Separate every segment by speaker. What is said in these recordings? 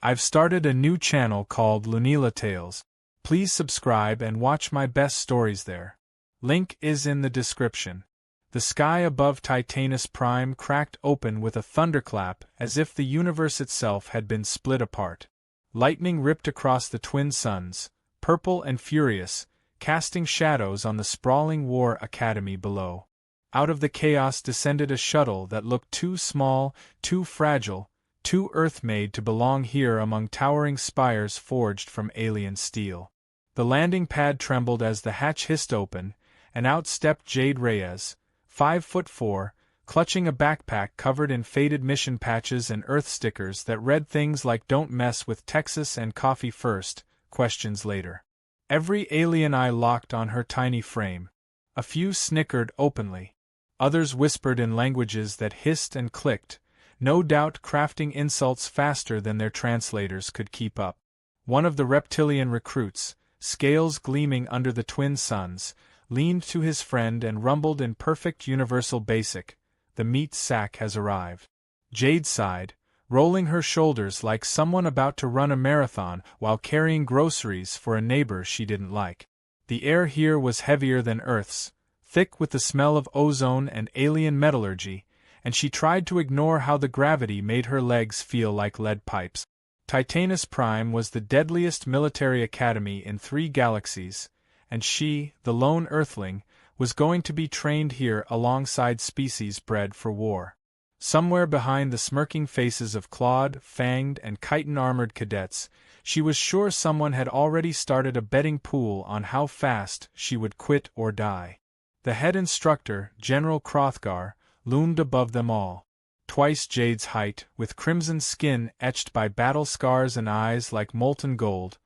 Speaker 1: I've started a new channel called Lunila Tales. Please subscribe and watch my best stories there. Link is in the description. The sky above Titanus Prime cracked open with a thunderclap as if the universe itself had been split apart. Lightning ripped across the twin suns, purple and furious, casting shadows on the sprawling War Academy below. Out of the chaos descended a shuttle that looked too small, too fragile, too earth-made to belong here among towering spires forged from alien steel. The landing pad trembled as the hatch hissed open, and out stepped Jade Reyes, 5'4", clutching a backpack covered in faded mission patches and Earth stickers that read things like "Don't mess with Texas" and "Coffee first, questions later." Every alien eye locked on her tiny frame. A few snickered openly. Others whispered in languages that hissed and clicked, no doubt crafting insults faster than their translators could keep up. One of the reptilian recruits, scales gleaming under the twin suns, leaned to his friend and rumbled in perfect universal basic, "The meat sack has arrived." Jade sighed, rolling her shoulders like someone about to run a marathon while carrying groceries for a neighbor she didn't like. The air here was heavier than Earth's, thick with the smell of ozone and alien metallurgy, and she tried to ignore how the gravity made her legs feel like lead pipes. Titanus Prime was the deadliest military academy in 3 galaxies, and she, the lone Earthling, was going to be trained here alongside species bred for war. Somewhere behind the smirking faces of clawed, fanged, and chitin-armored cadets, she was sure someone had already started a betting pool on how fast she would quit or die. The head instructor, General Hrothgar, loomed above them all. Twice Jade's height, with crimson skin etched by battle scars and eyes like molten gold,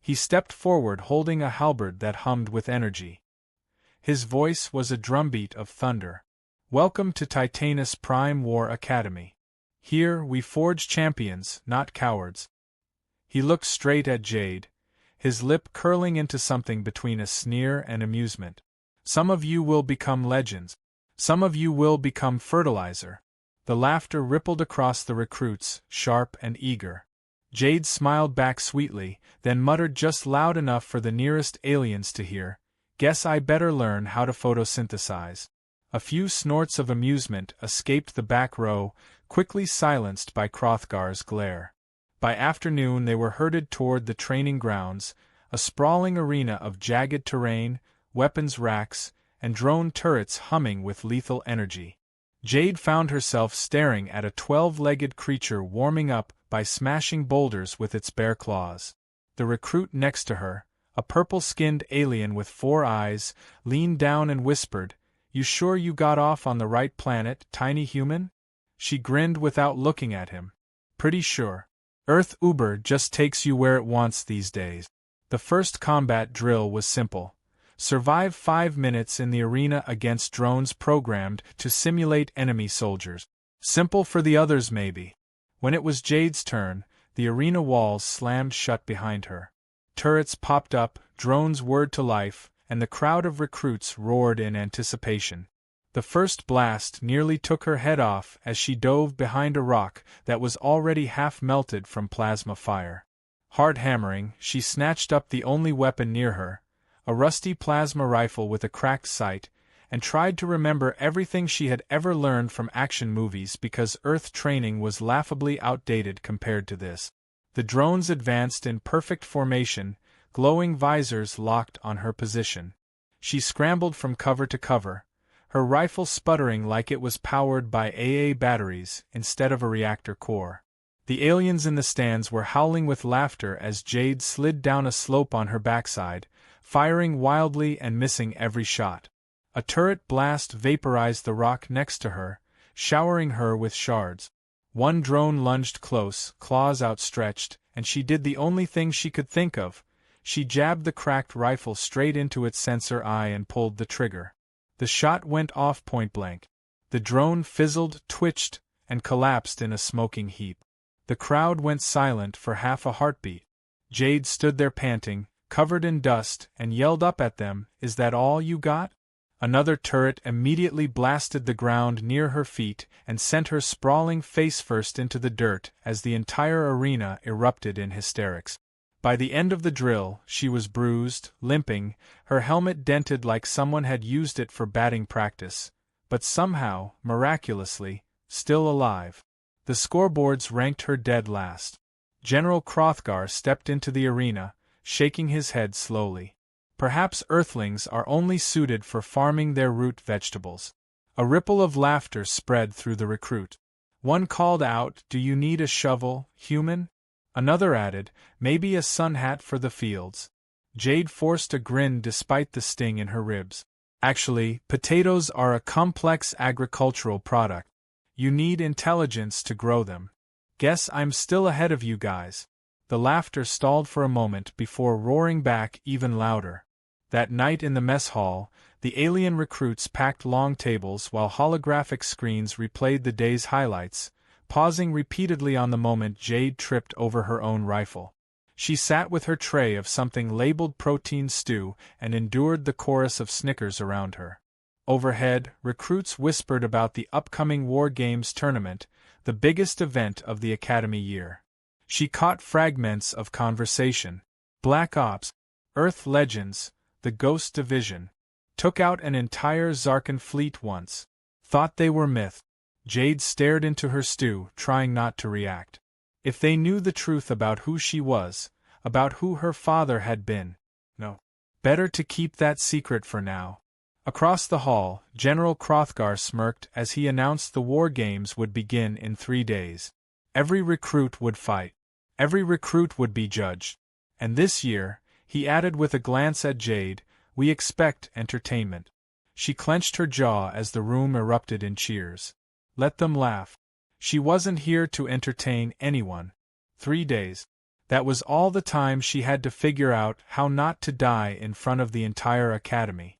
Speaker 1: he stepped forward holding a halberd that hummed with energy. His voice was a drumbeat of thunder. "Welcome to Titanus Prime War Academy. Here we forge champions, not cowards." He looked straight at Jade, his lip curling into something between a sneer and amusement. "Some of you will become legends. Some of you will become fertilizer." The laughter rippled across the recruits, sharp and eager. Jade smiled back sweetly, then muttered just loud enough for the nearest aliens to hear, "Guess I better learn how to photosynthesize." A few snorts of amusement escaped the back row, quickly silenced by Hrothgar's glare. By afternoon they were herded toward the training grounds, a sprawling arena of jagged terrain, weapons racks, and drone turrets humming with lethal energy. Jade found herself staring at a 12-legged creature warming up by smashing boulders with its bare claws. The recruit next to her, a purple-skinned alien with 4 eyes, leaned down and whispered, "You sure you got off on the right planet, tiny human?" She grinned without looking at him. "Pretty sure. Earth Uber just takes you where it wants these days." The first combat drill was simple. Survive 5 minutes in the arena against drones programmed to simulate enemy soldiers. Simple for the others maybe. When it was Jade's turn, the arena walls slammed shut behind her. Turrets popped up, drones whirred to life, and the crowd of recruits roared in anticipation. The first blast nearly took her head off as she dove behind a rock that was already half melted from plasma fire. Hard hammering, she snatched up the only weapon near her, a rusty plasma rifle with a cracked sight, and tried to remember everything she had ever learned from action movies because Earth training was laughably outdated compared to this. The drones advanced in perfect formation, glowing visors locked on her position. She scrambled from cover to cover, her rifle sputtering like it was powered by AA batteries instead of a reactor core. The aliens in the stands were howling with laughter as Jade slid down a slope on her backside, firing wildly and missing every shot. A turret blast vaporized the rock next to her, showering her with shards. One drone lunged close, claws outstretched, and she did the only thing she could think of. She jabbed the cracked rifle straight into its sensor eye and pulled the trigger. The shot went off point-blank. The drone fizzled, twitched, and collapsed in a smoking heap. The crowd went silent for half a heartbeat. Jade stood there panting, covered in dust, and yelled up at them, "Is that all you got?" Another turret immediately blasted the ground near her feet and sent her sprawling face-first into the dirt as the entire arena erupted in hysterics. By the end of the drill, she was bruised, limping, her helmet dented like someone had used it for batting practice, but somehow, miraculously, still alive. The scoreboards ranked her dead last. General Hrothgar stepped into the arena, shaking his head slowly. Perhaps Earthlings are only suited for farming their root vegetables. A ripple of laughter spread through the recruit. One called out, "Do you need a shovel, human?" Another added, "Maybe a sun hat for the fields." Jade forced a grin despite the sting in her ribs. Actually, potatoes are a complex agricultural product. You need intelligence to grow them. Guess I'm still ahead of you guys. The laughter stalled for a moment before roaring back even louder. That night in the mess hall, the alien recruits packed long tables while holographic screens replayed the day's highlights, pausing repeatedly on the moment Jade tripped over her own rifle. She sat with her tray of something labeled protein stew and endured the chorus of snickers around her. Overhead, recruits whispered about the upcoming War Games tournament, the biggest event of the Academy year. She caught fragments of conversation. Black Ops, Earth Legends, the Ghost Division. Took out an entire Zarkan fleet once. Thought they were myth. Jade stared into her stew, trying not to react. If they knew the truth about who she was, about who her father had been. No. Better to keep that secret for now. Across the hall, General Hrothgar smirked as he announced the War Games would begin in 3 days. Every recruit would fight. Every recruit would be judged. And this year, he added with a glance at Jade, we expect entertainment. She clenched her jaw as the room erupted in cheers. Let them laugh. She wasn't here to entertain anyone. 3 days. That was all the time she had to figure out how not to die in front of the entire Academy.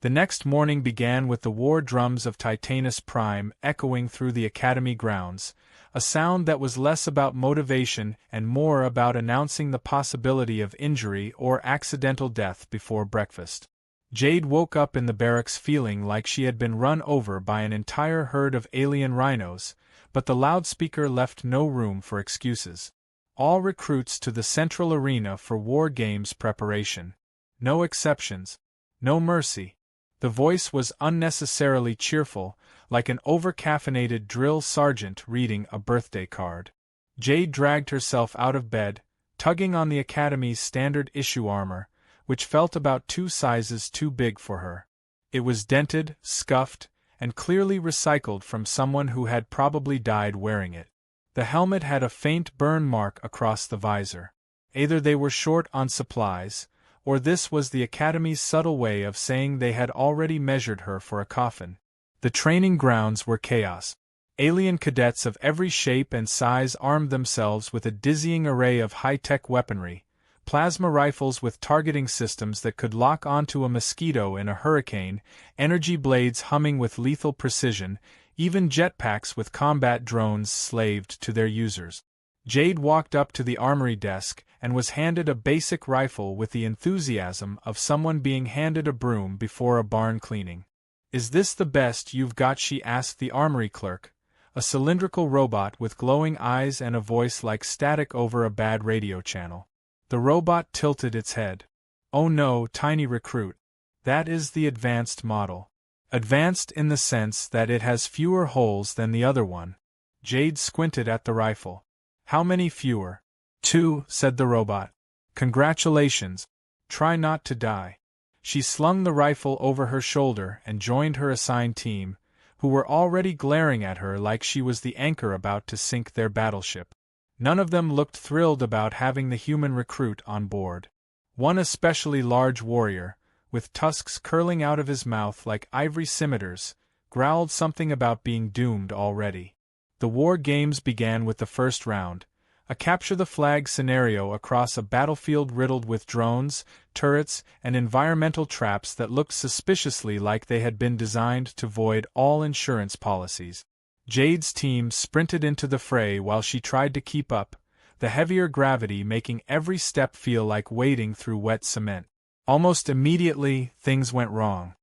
Speaker 1: The next morning began with the war drums of Titanus Prime echoing through the Academy grounds, a sound that was less about motivation and more about announcing the possibility of injury or accidental death before breakfast. Jade woke up in the barracks feeling like she had been run over by an entire herd of alien rhinos, but the loudspeaker left no room for excuses. All recruits to the central arena for War Games preparation. No exceptions. No mercy. The voice was unnecessarily cheerful, like an over-caffeinated drill sergeant reading a birthday card. Jade dragged herself out of bed, tugging on the Academy's standard-issue armor, which felt about 2 sizes too big for her. It was dented, scuffed, and clearly recycled from someone who had probably died wearing it. The helmet had a faint burn mark across the visor. Either they were short on supplies, or this was the Academy's subtle way of saying they had already measured her for a coffin. The training grounds were chaos. Alien cadets of every shape and size armed themselves with a dizzying array of high-tech weaponry, plasma rifles with targeting systems that could lock onto a mosquito in a hurricane, energy blades humming with lethal precision, even jetpacks with combat drones slaved to their users. Jade walked up to the armory desk and was handed a basic rifle with the enthusiasm of someone being handed a broom before a barn cleaning. "Is this the best you've got?" she asked the armory clerk, a cylindrical robot with glowing eyes and a voice like static over a bad radio channel. The robot tilted its head. "Oh no, tiny recruit. That is the advanced model. Advanced in the sense that it has fewer holes than the other one." Jade squinted at the rifle. "How many fewer?" "2," said the robot. "Congratulations. Try not to die." She slung the rifle over her shoulder and joined her assigned team, who were already glaring at her like she was the anchor about to sink their battleship. None of them looked thrilled about having the human recruit on board. One especially large warrior, with tusks curling out of his mouth like ivory scimitars, growled something about being doomed already. The War Games began with the first round, a capture-the-flag scenario across a battlefield riddled with drones, turrets, and environmental traps that looked suspiciously like they had been designed to void all insurance policies. Jade's team sprinted into the fray while she tried to keep up, the heavier gravity making every step feel like wading through wet cement. Almost immediately, things went wrong.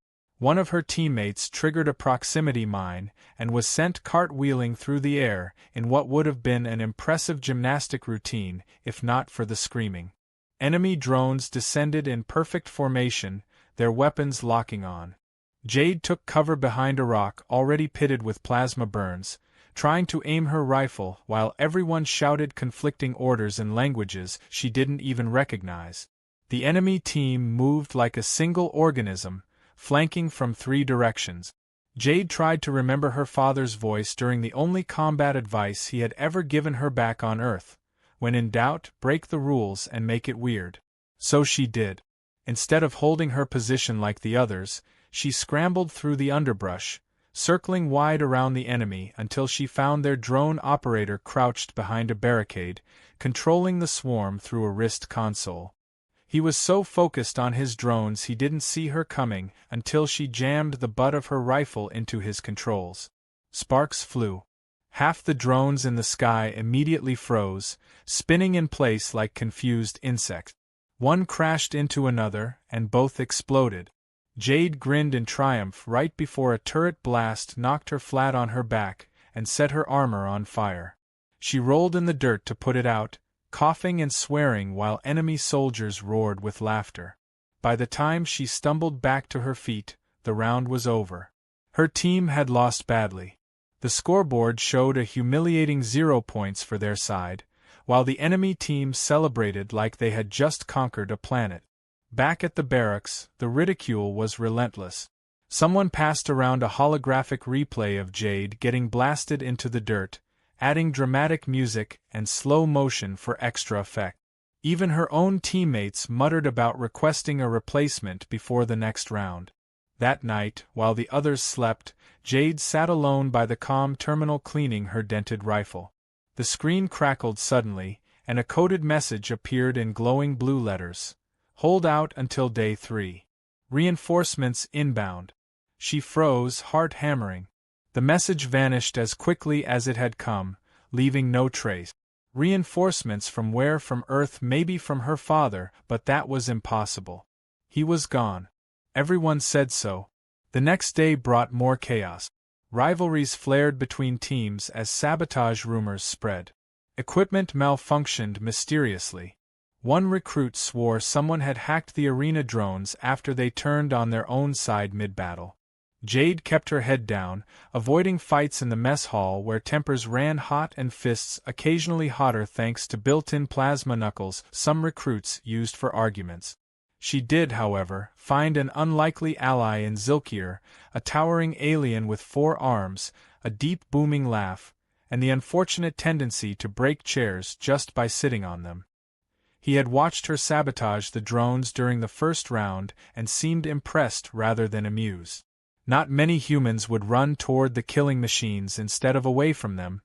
Speaker 1: One of her teammates triggered a proximity mine and was sent cartwheeling through the air in what would have been an impressive gymnastic routine if not for the screaming. Enemy drones descended in perfect formation, their weapons locking on. Jade took cover behind a rock already pitted with plasma burns, trying to aim her rifle while everyone shouted conflicting orders in languages she didn't even recognize. The enemy team moved like a single organism, flanking from 3 directions. Jade tried to remember her father's voice during the only combat advice he had ever given her back on Earth: when in doubt, break the rules and make it weird. So she did. Instead of holding her position like the others, she scrambled through the underbrush, circling wide around the enemy until she found their drone operator crouched behind a barricade, controlling the swarm through a wrist console. He was so focused on his drones he didn't see her coming until she jammed the butt of her rifle into his controls. Sparks flew. Half the drones in the sky immediately froze, spinning in place like confused insects. One crashed into another, and both exploded. Jade grinned in triumph right before a turret blast knocked her flat on her back and set her armor on fire. She rolled in the dirt to put it out, coughing and swearing while enemy soldiers roared with laughter. By the time she stumbled back to her feet, the round was over. Her team had lost badly. The scoreboard showed a humiliating 0 points for their side, while the enemy team celebrated like they had just conquered a planet. Back at the barracks, the ridicule was relentless. Someone passed around a holographic replay of Jade getting blasted into the dirt, adding dramatic music and slow motion for extra effect. Even her own teammates muttered about requesting a replacement before the next round. That night, while the others slept, Jade sat alone by the comm terminal cleaning her dented rifle. The screen crackled suddenly, and a coded message appeared in glowing blue letters. Hold out until day 3. Reinforcements inbound. She froze, heart hammering. The message vanished as quickly as it had come, leaving no trace. Reinforcements from where? From Earth, maybe from her father, but that was impossible. He was gone. Everyone said so. The next day brought more chaos. Rivalries flared between teams as sabotage rumors spread. Equipment malfunctioned mysteriously. One recruit swore someone had hacked the arena drones after they turned on their own side mid-battle. Jade kept her head down, avoiding fights in the mess hall where tempers ran hot and fists occasionally hotter thanks to built-in plasma knuckles some recruits used for arguments. She did, however, find an unlikely ally in Zilkir, a towering alien with 4 arms, a deep booming laugh, and the unfortunate tendency to break chairs just by sitting on them. He had watched her sabotage the drones during the first round and seemed impressed rather than amused. Not many humans would run toward the killing machines instead of away from them.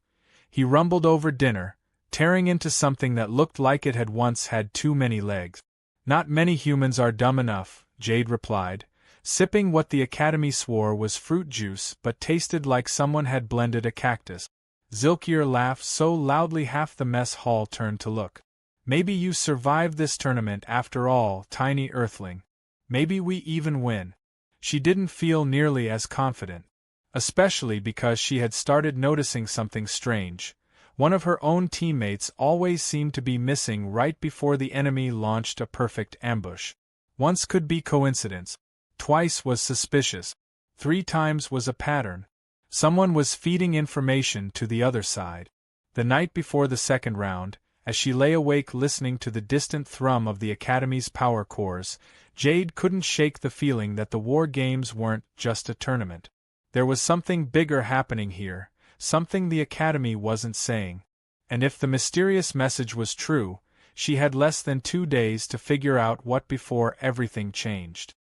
Speaker 1: He rumbled over dinner, tearing into something that looked like it had once had too many legs. Not many humans are dumb enough, Jade replied, sipping what the Academy swore was fruit juice but tasted like someone had blended a cactus. Zilkir laughed so loudly half the mess hall turned to look. Maybe you survived this tournament after all, tiny earthling. Maybe we even win. She didn't feel nearly as confident. Especially because she had started noticing something strange. One of her own teammates always seemed to be missing right before the enemy launched a perfect ambush. Once could be coincidence. Twice was suspicious. 3 times was a pattern. Someone was feeding information to the other side. The night before the second round, as she lay awake listening to the distant thrum of the Academy's power cores, Jade couldn't shake the feeling that the war games weren't just a tournament. There was something bigger happening here, something the Academy wasn't saying. And if the mysterious message was true, she had less than 2 days to figure out what before everything changed.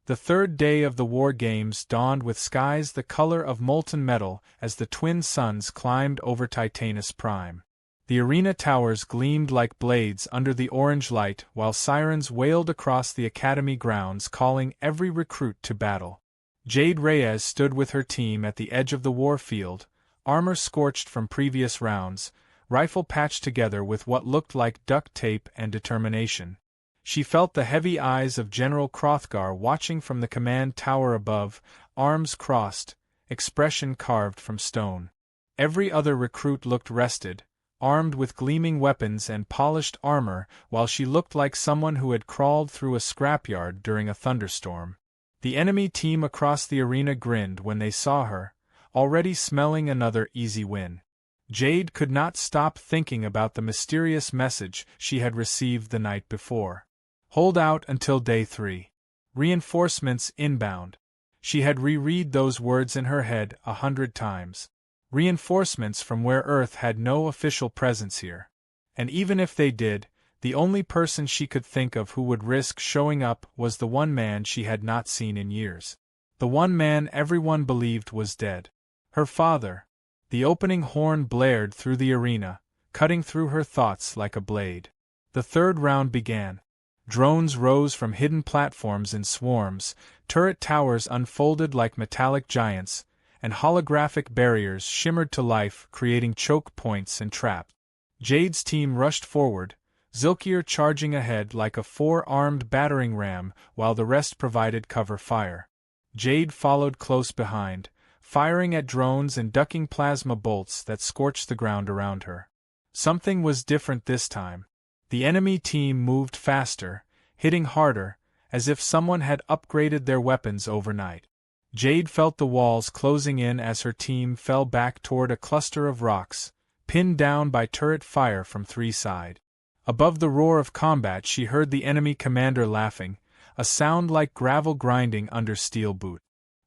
Speaker 1: The third day of the war games dawned with skies the color of molten metal as the twin suns climbed over Titanus Prime. The arena towers gleamed like blades under the orange light while sirens wailed across the Academy grounds calling every recruit to battle. Jade Reyes stood with her team at the edge of the war field, armor scorched from previous rounds, rifle patched together with what looked like duct tape and determination. She felt the heavy eyes of General Hrothgar watching from the command tower above, arms crossed, expression carved from stone. Every other recruit looked rested, armed with gleaming weapons and polished armor, while she looked like someone who had crawled through a scrapyard during a thunderstorm. The enemy team across the arena grinned when they saw her, already smelling another easy win. Jade could not stop thinking about the mysterious message she had received the night before. Hold out until day 3. Reinforcements inbound. She had reread those words in her head 100 times. Reinforcements from where Earth had no official presence here. And even if they did, the only person she could think of who would risk showing up was the one man she had not seen in years. The one man everyone believed was dead. Her father. The opening horn blared through the arena, cutting through her thoughts like a blade. The third round began. Drones rose from hidden platforms in swarms, turret towers unfolded like metallic giants, and holographic barriers shimmered to life, creating choke points and traps. Jade's team rushed forward, Zilkir charging ahead like a 4-armed battering ram while the rest provided cover fire. Jade followed close behind, firing at drones and ducking plasma bolts that scorched the ground around her. Something was different this time. The enemy team moved faster, hitting harder, as if someone had upgraded their weapons overnight. Jade felt the walls closing in as her team fell back toward a cluster of rocks, pinned down by turret fire from 3 sides. Above the roar of combat she heard the enemy commander laughing, a sound like gravel grinding under steel boot.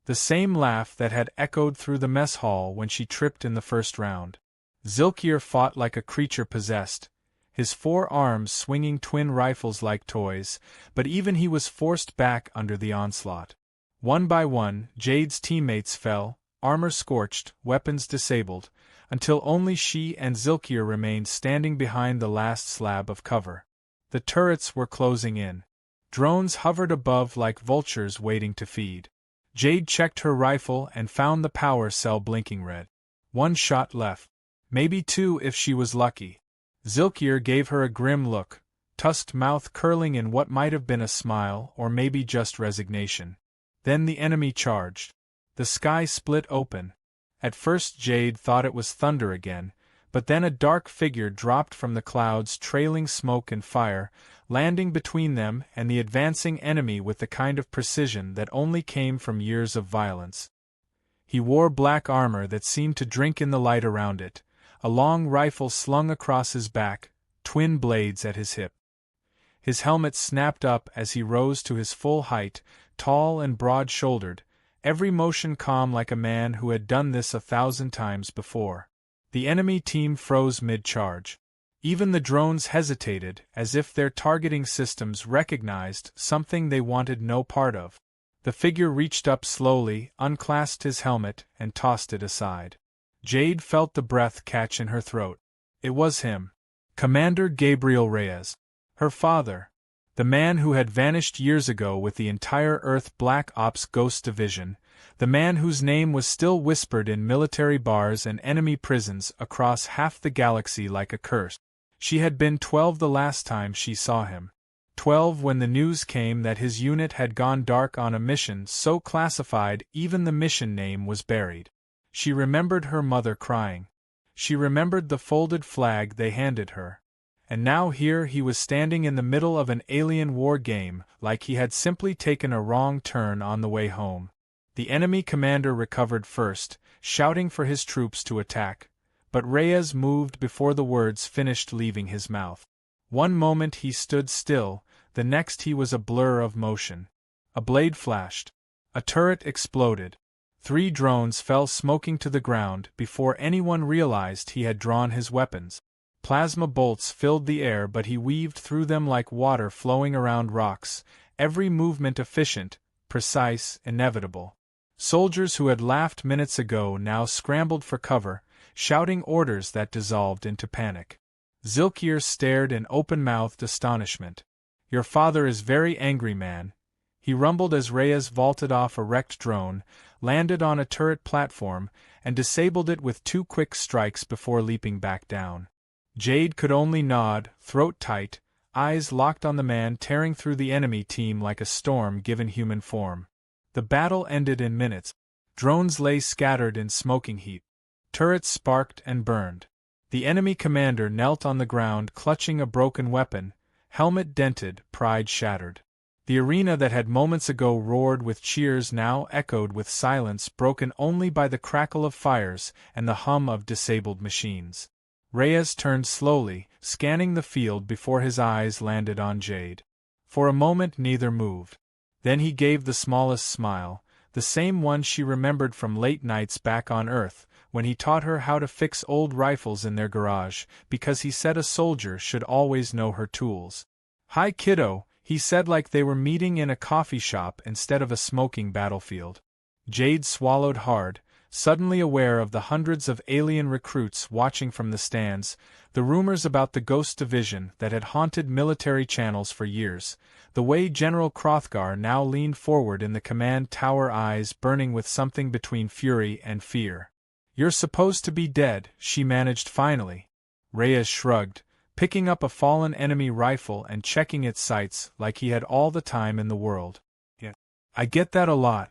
Speaker 1: The same laugh that had echoed through the mess hall when she tripped in the first round. Zilkir fought like a creature possessed, his 4 arms swinging twin rifles like toys, but even he was forced back under the onslaught. One by one, Jade's teammates fell, armor scorched, weapons disabled, until only she and Zilkir remained standing behind the last slab of cover. The turrets were closing in. Drones hovered above like vultures waiting to feed. Jade checked her rifle and found the power cell blinking red. 1 shot left. Maybe 2 if she was lucky. Zilkir gave her a grim look, tusked mouth curling in what might have been a smile or maybe just resignation. Then the enemy charged. The sky split open. At first Jade thought it was thunder again, but then a dark figure dropped from the clouds trailing smoke and fire, landing between them and the advancing enemy with the kind of precision that only came from years of violence. He wore black armor that seemed to drink in the light around it, a long rifle slung across his back, twin blades at his hip. His helmet snapped up as he rose to his full height, tall and broad-shouldered, every motion calm like a man who had done this 1,000 times before. The enemy team froze mid-charge. Even the drones hesitated, as if their targeting systems recognized something they wanted no part of. The figure reached up slowly, unclasped his helmet, and tossed it aside. Jade felt the breath catch in her throat. It was him. Commander Gabriel Reyes. Her father. The man who had vanished years ago with the entire Earth Black Ops Ghost Division, the man whose name was still whispered in military bars and enemy prisons across half the galaxy like a curse. She had been 12 the last time she saw him. 12 when the news came that his unit had gone dark on a mission so classified even the mission name was buried. She remembered her mother crying. She remembered the folded flag they handed her. And now here he was standing in the middle of an alien war game, like he had simply taken a wrong turn on the way home. The enemy commander recovered first, shouting for his troops to attack, but Reyes moved before the words finished leaving his mouth. One moment he stood still, the next he was a blur of motion. A blade flashed. A turret exploded. 3 drones fell smoking to the ground before anyone realized he had drawn his weapons. Plasma bolts filled the air, but he weaved through them like water flowing around rocks, every movement efficient, precise, inevitable. Soldiers who had laughed minutes ago now scrambled for cover, shouting orders that dissolved into panic. Zilkir stared in open-mouthed astonishment. "Your father is very angry, man," he rumbled as Reyes vaulted off a wrecked drone, landed on a turret platform, and disabled it with 2 quick strikes before leaping back down. Jade could only nod, throat tight, eyes locked on the man tearing through the enemy team like a storm given human form. The battle ended in minutes. Drones lay scattered in smoking heap. Turrets sparked and burned. The enemy commander knelt on the ground clutching a broken weapon, helmet dented, pride shattered. The arena that had moments ago roared with cheers now echoed with silence broken only by the crackle of fires and the hum of disabled machines. Reyes turned slowly, scanning the field before his eyes landed on Jade. For a moment neither moved. Then he gave the smallest smile, the same one she remembered from late nights back on Earth, when he taught her how to fix old rifles in their garage, because he said a soldier should always know her tools. "Hi, kiddo," he said like they were meeting in a coffee shop instead of a smoking battlefield. Jade swallowed hard, suddenly aware of the hundreds of alien recruits watching from the stands, the rumors about the Ghost Division that had haunted military channels for years, the way General Hrothgar now leaned forward in the command tower, eyes burning with something between fury and fear. "You're supposed to be dead," she managed finally. Reyes shrugged, picking up a fallen enemy rifle and checking its sights like he had all the time in the world. "Yeah, I get that a lot."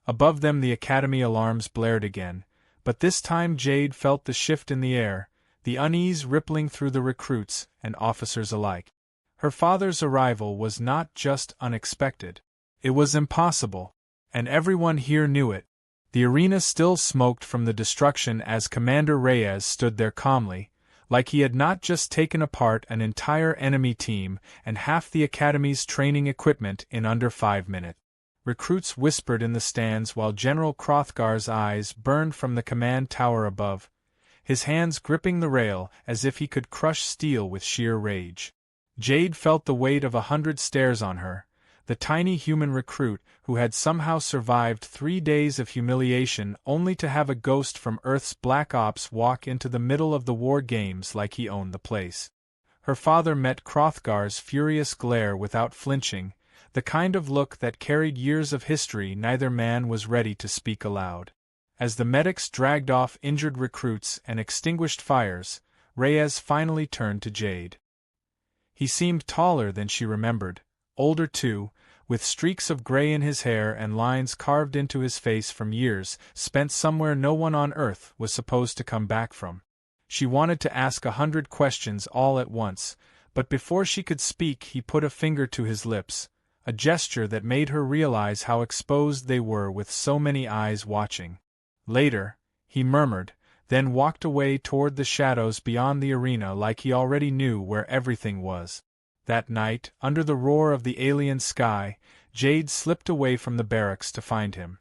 Speaker 1: Above them the academy alarms blared again, but this time Jade felt the shift in the air, the unease rippling through the recruits and officers alike. Her father's arrival was not just unexpected. It was impossible, and everyone here knew it. The arena still smoked from the destruction as Commander Reyes stood there calmly, like he had not just taken apart an entire enemy team and half the academy's training equipment in under 5 minutes. Recruits whispered in the stands while General Hrothgar's eyes burned from the command tower above, his hands gripping the rail as if he could crush steel with sheer rage. Jade felt the weight of 100 stares on her, the tiny human recruit who had somehow survived 3 days of humiliation only to have a ghost from Earth's Black Ops walk into the middle of the war games like he owned the place. Her father met Hrothgar's furious glare without flinching, the kind of look that carried years of history neither man was ready to speak aloud. As the medics dragged off injured recruits and extinguished fires, Reyes finally turned to Jade. He seemed taller than she remembered, older too, with streaks of gray in his hair and lines carved into his face from years spent somewhere no one on Earth was supposed to come back from. She wanted to ask 100 questions all at once, but before she could speak he put a finger to his lips, a gesture that made her realize how exposed they were with so many eyes watching. "Later," he murmured, then walked away toward the shadows beyond the arena like he already knew where everything was. That night, under the roar of the alien sky, Jade slipped away from the barracks to find him.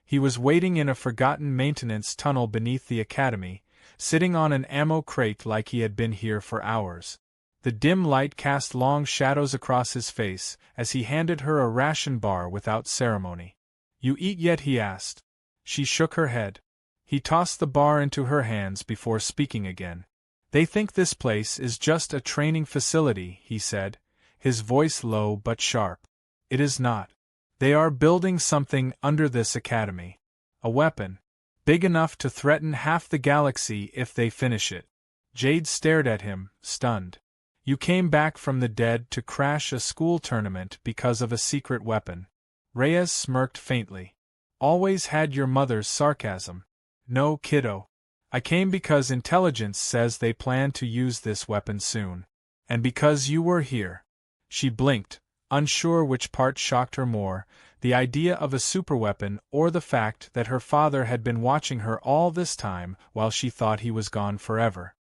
Speaker 1: He was waiting in a forgotten maintenance tunnel beneath the academy, sitting on an ammo crate like he had been here for hours. The dim light cast long shadows across his face as he handed her a ration bar without ceremony. "You eat yet?" he asked. She shook her head. He tossed the bar into her hands before speaking again. "They think this place is just a training facility," he said, his voice low but sharp. "It is not. They are building something under this academy. A weapon, big enough to threaten half the galaxy if they finish it." Jade stared at him, stunned. "You came back from the dead to crash a school tournament because of a secret weapon." Reyes smirked faintly. "Always had your mother's sarcasm." "No, kiddo. I came because intelligence says they plan to use this weapon soon. And because you were here." She blinked, unsure which part shocked her more, the idea of a superweapon or the fact that her father had been watching her all this time while she thought he was gone forever.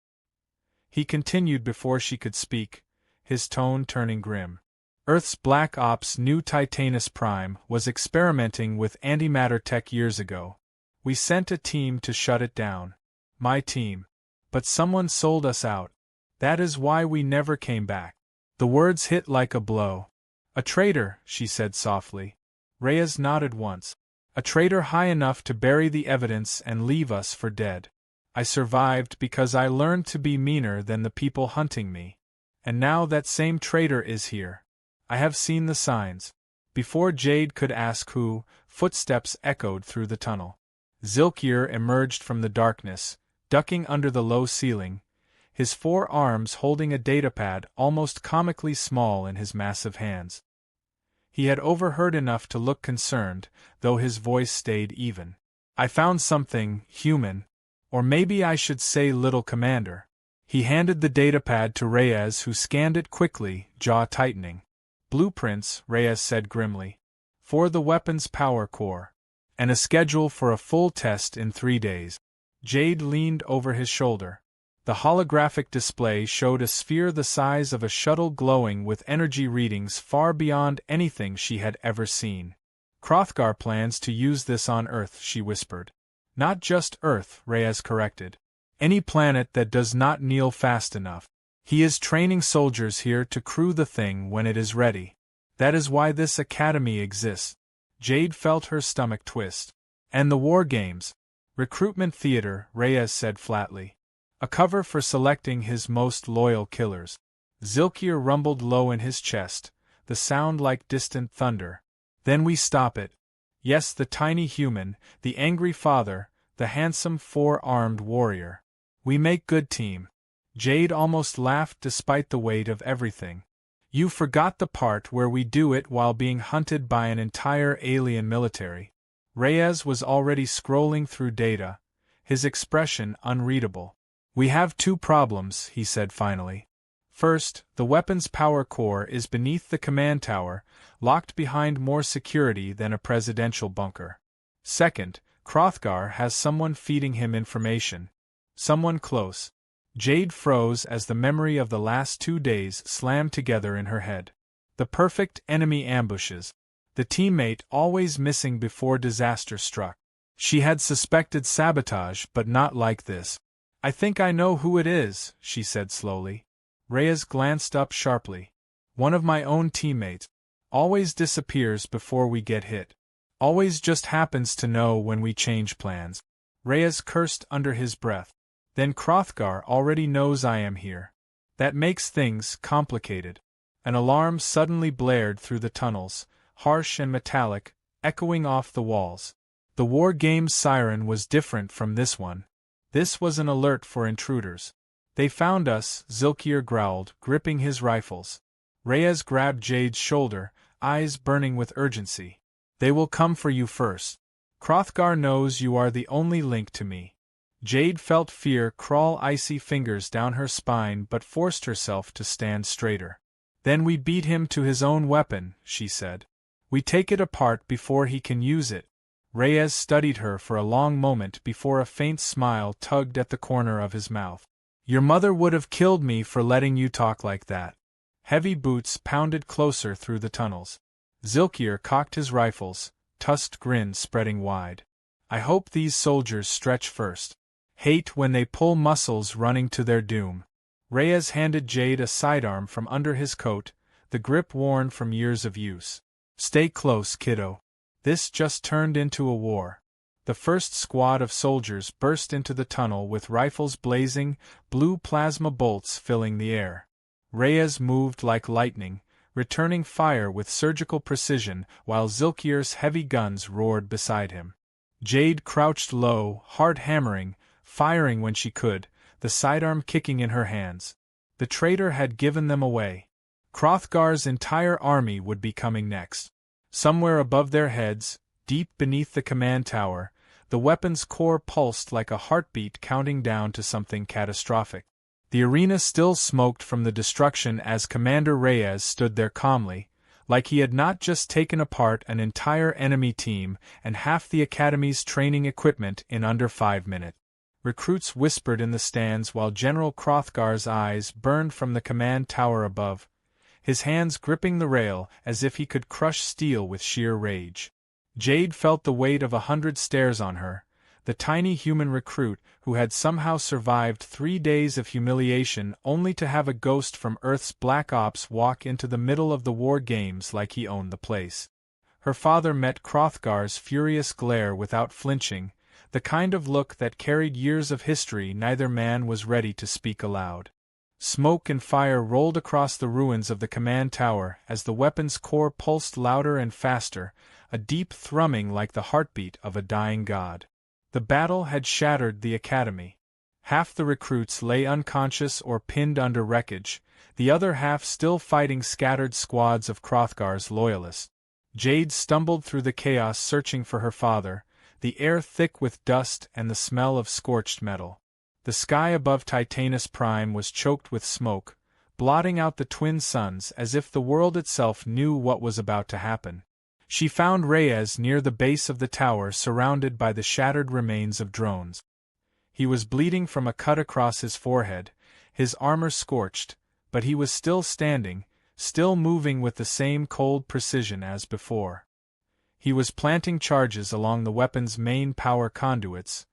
Speaker 1: He continued before she could speak, his tone turning grim. "Earth's Black Ops new Titanus Prime was experimenting with antimatter tech years ago. We sent a team to shut it down. My team. But someone sold us out. That is why we never came back." The words hit like a blow. "A traitor," she said softly. Reyes nodded once. "A traitor high enough to bury the evidence and leave us for dead. I survived because I learned to be meaner than the people hunting me. And now that same traitor is here. I have seen the signs." Before Jade could ask who, footsteps echoed through the tunnel. Zilkir emerged from the darkness, ducking under the low ceiling, his 4 arms holding a datapad almost comically small in his massive hands. He had overheard enough to look concerned, though his voice stayed even. "I found something, human. Or maybe I should say little commander." He handed the datapad to Reyes, who scanned it quickly, jaw tightening. "Blueprints," Reyes said grimly. "For the weapon's power core. And a schedule for a full test in 3 days." Jade leaned over his shoulder. The holographic display showed a sphere the size of a shuttle glowing with energy readings far beyond anything she had ever seen. "Hrothgar plans to use this on Earth," she whispered. "Not just Earth," Reyes corrected. "Any planet that does not kneel fast enough. He is training soldiers here to crew the thing when it is ready. That is why this academy exists." Jade felt her stomach twist. "And the war games?" "Recruitment theater," Reyes said flatly. "A cover for selecting his most loyal killers." Zilkir rumbled low in his chest, the sound like distant thunder. "Then we stop it." Yes, the tiny human, the angry father, the handsome 4-armed warrior. "We make good team." Jade almost laughed despite the weight of everything. "You forgot the part where we do it while being hunted by an entire alien military." Reyes was already scrolling through data, his expression unreadable. "We have 2 problems," he said finally. "First, the weapon's power core is beneath the command tower, locked behind more security than a presidential bunker. Second, Hrothgar has someone feeding him information. Someone close." Jade froze as the memory of the last 2 days slammed together in her head. The perfect enemy ambushes. The teammate always missing before disaster struck. She had suspected sabotage, but not like this. "I think I know who it is," she said slowly. Reyes glanced up sharply. "One of my own teammates. Always disappears before we get hit. Always just happens to know when we change plans." Reyes cursed under his breath. "Then Hrothgar already knows I am here. That makes things complicated." An alarm suddenly blared through the tunnels, harsh and metallic, echoing off the walls. The war game's siren was different from this one. This was an alert for intruders. "They found us," Zilkir growled, gripping his rifles. Reyes grabbed Jade's shoulder, eyes burning with urgency. "They will come for you first. Hrothgar knows you are the only link to me." Jade felt fear crawl icy fingers down her spine but forced herself to stand straighter. "Then we beat him to his own weapon," she said. "We take it apart before he can use it." Reyes studied her for a long moment before a faint smile tugged at the corner of his mouth. "Your mother would have killed me for letting you talk like that." Heavy boots pounded closer through the tunnels. Zilkir cocked his rifles, tusked grin spreading wide. "I hope these soldiers stretch first. Hate when they pull muscles running to their doom." Reyes handed Jade a sidearm from under his coat, the grip worn from years of use. "Stay close, kiddo. This just turned into a war." The first squad of soldiers burst into the tunnel with rifles blazing, blue plasma bolts filling the air. Reyes moved like lightning, returning fire with surgical precision while Zilkir's heavy guns roared beside him. Jade crouched low, hard hammering, firing when she could, the sidearm kicking in her hands. The traitor had given them away. Hrothgar's entire army would be coming next. Somewhere above their heads, deep beneath the command tower, the weapon's core pulsed like a heartbeat counting down to something catastrophic. The arena still smoked from the destruction as Commander Reyes stood there calmly, like he had not just taken apart an entire enemy team and half the Academy's training equipment in under 5 minutes. Recruits whispered in the stands while General Hrothgar's eyes burned from the command tower above, his hands gripping the rail as if he could crush steel with sheer rage. Jade felt the weight of 100 stares on her, the tiny human recruit who had somehow survived 3 days of humiliation only to have a ghost from Earth's Black Ops walk into the middle of the war games like he owned the place. Her father met Hrothgar's furious glare without flinching, the kind of look that carried years of history neither man was ready to speak aloud. Smoke and fire rolled across the ruins of the command tower as the weapon's core pulsed louder and faster, a deep thrumming like the heartbeat of a dying god. The battle had shattered the Academy. Half the recruits lay unconscious or pinned under wreckage, the other half still fighting scattered squads of Hrothgar's loyalists. Jade stumbled through the chaos searching for her father, the air thick with dust and the smell of scorched metal. The sky above Titanus Prime was choked with smoke, blotting out the twin suns as if the world itself knew what was about to happen. She found Reyes near the base of the tower surrounded by the shattered remains of drones. He was bleeding from a cut across his forehead, his armor scorched, but he was still standing, still moving with the same cold precision as before. He was planting charges along the weapon's main power conduits,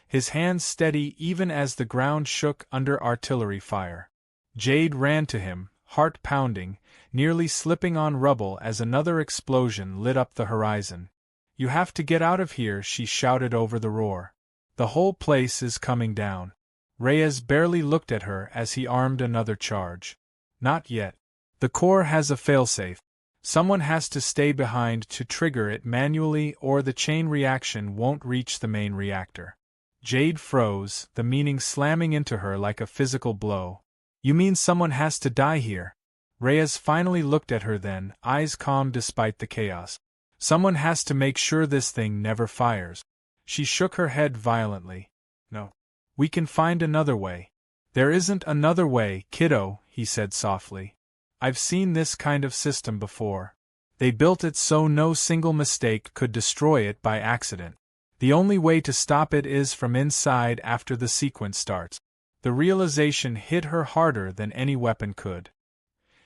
Speaker 1: his hands steady even as the ground shook under artillery fire. Jade ran to him, heart pounding, nearly slipping on rubble as another explosion lit up the horizon. "You have to get out of here," she shouted over the roar. "The whole place is coming down." Reyes barely looked at her as he armed another charge. "Not yet. The core has a failsafe. Someone has to stay behind to trigger it manually or the chain reaction won't reach the main reactor." Jade froze, the meaning slamming into her like a physical blow. "You mean someone has to die here?" Reyes finally looked at her then, eyes calm despite the chaos. "Someone has to make sure this thing never fires." She shook her head violently. "No. We can find another way." "There isn't another way, kiddo," he said softly. "I've seen this kind of system before. They built it so no single mistake could destroy it by accident. The only way to stop it is from inside after the sequence starts." The realization hit her harder than any weapon could.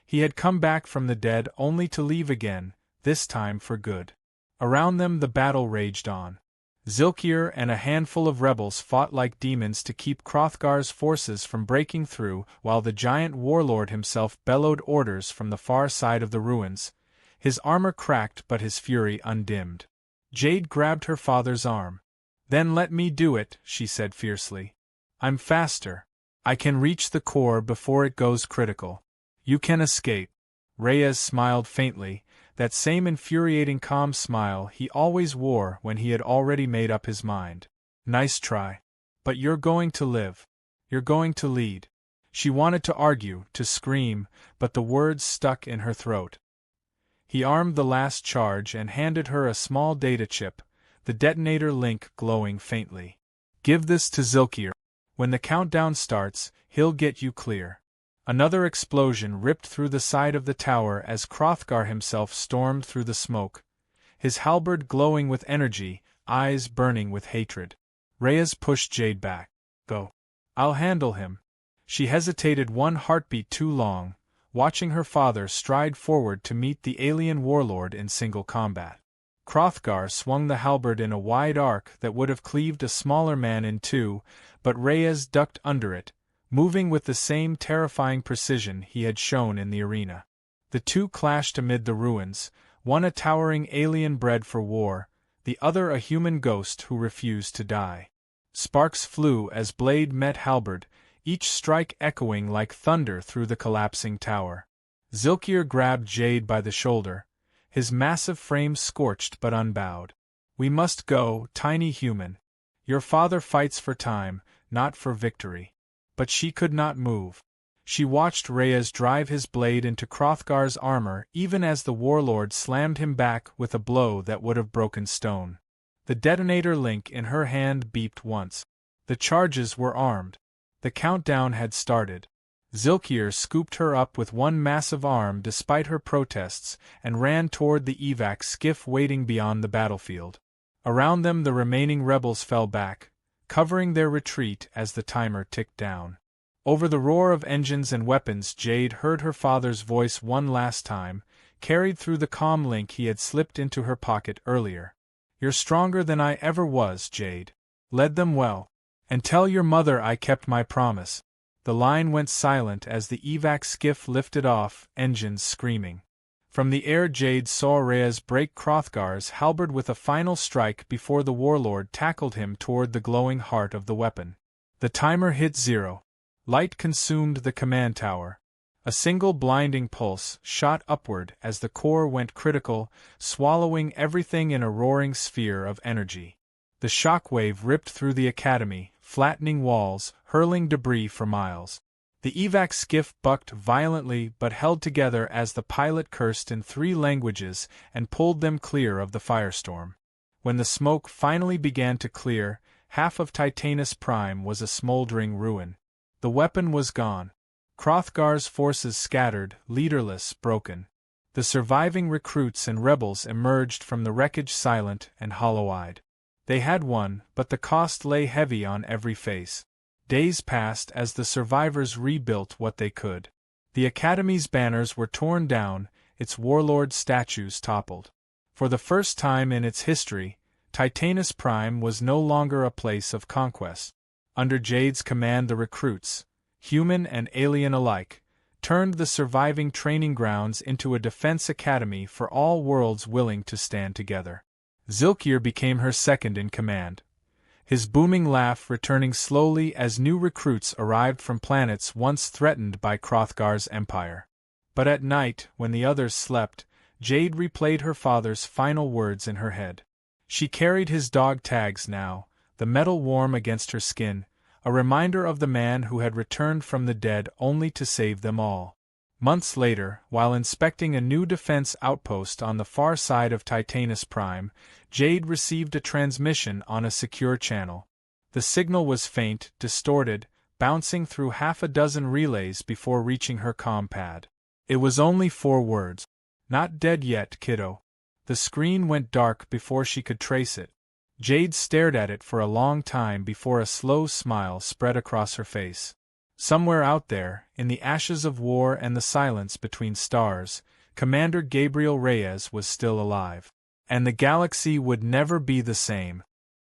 Speaker 1: He had come back from the dead only to leave again, this time for good. Around them the battle raged on. Zilkir and a handful of rebels fought like demons to keep Hrothgar's forces from breaking through, while the giant warlord himself bellowed orders from the far side of the ruins, his armor cracked but his fury undimmed. Jade grabbed her father's arm. "Then let me do it," she said fiercely. "I'm faster. I can reach the core before it goes critical. You can escape." Reyes smiled faintly, that same infuriating calm smile he always wore when he had already made up his mind. "Nice try. But you're going to live. You're going to lead." She wanted to argue, to scream, but the words stuck in her throat. He armed the last charge and handed her a small data chip, the detonator link glowing faintly. "Give this to Zilkir. When the countdown starts, he'll get you clear." Another explosion ripped through the side of the tower as Hrothgar himself stormed through the smoke, his halberd glowing with energy, eyes burning with hatred. Reyes pushed Jade back. "Go. I'll handle him." She hesitated one heartbeat too long, watching her father stride forward to meet the alien warlord in single combat. Hrothgar swung the halberd in a wide arc that would have cleaved a smaller man in two, but Reyes ducked under it, moving with the same terrifying precision he had shown in the arena. The two clashed amid the ruins, one a towering alien bred for war, the other a human ghost who refused to die. Sparks flew as blade met halberd, each strike echoing like thunder through the collapsing tower. Zilkir grabbed Jade by the shoulder, his massive frame scorched but unbowed. "We must go, tiny human. Your father fights for time, not for victory." But she could not move. She watched Reyes drive his blade into Hrothgar's armor even as the warlord slammed him back with a blow that would have broken stone. The detonator link in her hand beeped once. The charges were armed. The countdown had started. Zilkir scooped her up with one massive arm despite her protests and ran toward the evac skiff waiting beyond the battlefield. Around them the remaining rebels fell back, covering their retreat as the timer ticked down. Over the roar of engines and weapons Jade heard her father's voice one last time, carried through the comm link he had slipped into her pocket earlier. "You're stronger than I ever was, Jade. Led them well. And tell your mother I kept my promise." The line went silent as the evac skiff lifted off, engines screaming. From the air Jade saw Reyes break Hrothgar's halberd with a final strike before the warlord tackled him toward the glowing heart of the weapon. The timer hit 0. Light consumed the command tower. A single blinding pulse shot upward as the core went critical, swallowing everything in a roaring sphere of energy. The shockwave ripped through the academy, flattening walls, hurling debris for miles. The evac skiff bucked violently but held together as the pilot cursed in 3 languages and pulled them clear of the firestorm. When the smoke finally began to clear, half of Titanus Prime was a smoldering ruin. The weapon was gone. Hrothgar's forces scattered, leaderless, broken. The surviving recruits and rebels emerged from the wreckage silent and hollow-eyed. They had won, but the cost lay heavy on every face. Days passed as the survivors rebuilt what they could. The Academy's banners were torn down, its warlord statues toppled. For the first time in its history, Titanus Prime was no longer a place of conquest. Under Jade's command, the recruits, human and alien alike, turned the surviving training grounds into a defense academy for all worlds willing to stand together. Zilkir became her second in command, his booming laugh returning slowly as new recruits arrived from planets once threatened by Hrothgar's empire. But at night, when the others slept, Jade replayed her father's final words in her head. She carried his dog tags now, the metal warm against her skin, a reminder of the man who had returned from the dead only to save them all. Months later, while inspecting a new defense outpost on the far side of Titanus Prime, Jade received a transmission on a secure channel. The signal was faint, distorted, bouncing through half a dozen relays before reaching her comm pad. It was only 4 words. "Not dead yet, kiddo." The screen went dark before she could trace it. Jade stared at it for a long time before a slow smile spread across her face. Somewhere out there, in the ashes of war and the silence between stars, Commander Gabriel Reyes was still alive. And the galaxy would never be the same.